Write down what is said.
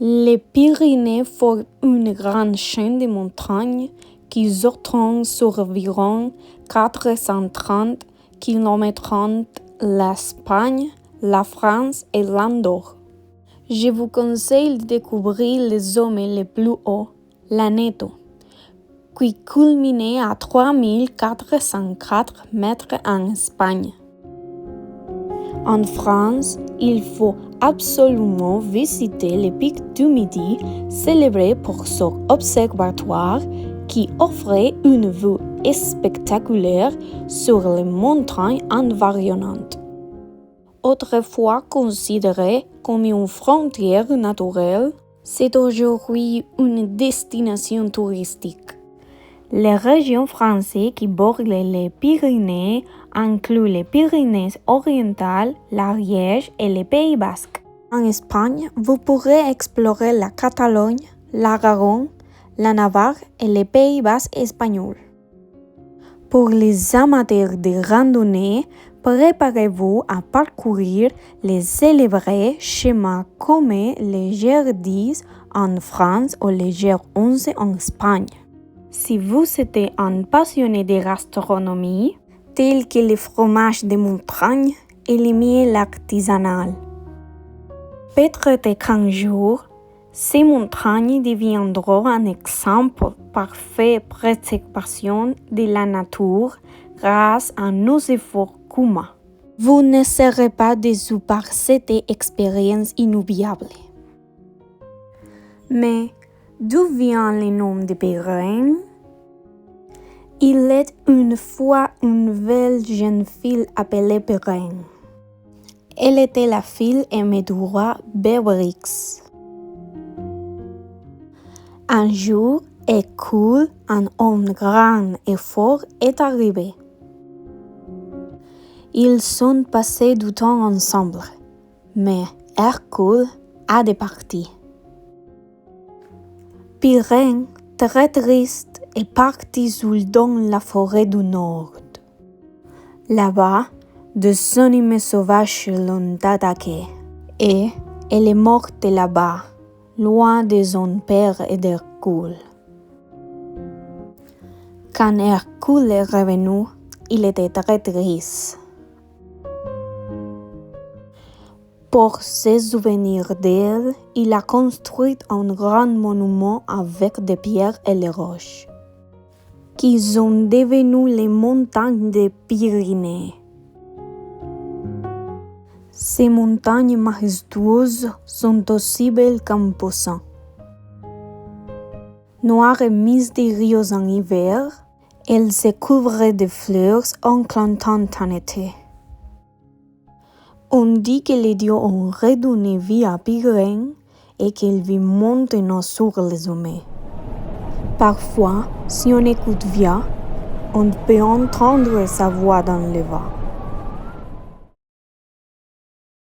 Les Pyrénées forment une grande chaîne de montagnes qui s'étend sur environ 430 km entre l'Espagne, la France et l'Andorre. Je vous conseille de découvrir les sommets les plus hauts, l'Aneto, qui culmine à 3404 mètres en Espagne. En France, il faut absolument visiter le pic du Midi, célébré pour son observatoire qui offrait une vue spectaculaire sur les montagnes environnantes. Autrefois considérée comme une frontière naturelle, c'est aujourd'hui une destination touristique. Les régions françaises qui bordent les Pyrénées incluent les Pyrénées orientales, l'Ariège et les Pays basques. En Espagne, vous pourrez explorer la Catalogne, l'Aragon, la Navarre et les Pays basques espagnols. Pour les amateurs de randonnée, préparez-vous à parcourir les célébrés chemins comme les GR10 en France ou les GR11 en Espagne. Si vous êtes un passionné de gastronomie, tel que les fromages de montagne et les miels artisanaux, peut-être qu'un jour, ces montagnes deviendront un exemple parfait de préservation de la nature grâce à nos efforts communs. Vous ne serez pas déçus par cette expérience inoubliable. Mais d'où vient le nom de Pyrénées? Il est une fois une belle jeune fille appelée Pyrénées. Elle était la fille aimée du roi Béatrix. Un jour, Hercule, un homme grand et fort, est arrivé. Ils sont passés du temps ensemble, mais Hercule a départi. Pyrénées, très triste, est parti seul dans la forêt du Nord. Là-bas, deux animaux sauvages l'ont attaqué et elle est morte là-bas, loin de son père et d'Hercule. Quand Hercule est revenu, il était très triste. Pour se souvenir d'elle, il a construit un grand monument avec des pierres et des roches, qui sont devenues les montagnes des Pyrénées. Ces montagnes majestueuses sont aussi belles qu'imposantes. Noires et mystérieuses en hiver, elles se couvrent de fleurs éclatantes en été. On dit que les dieux ont redonné vie à Pyrénées et qu'elle vit maintenant sur les sommets. Parfois, si on écoute bien, on peut entendre sa voix dans le vent.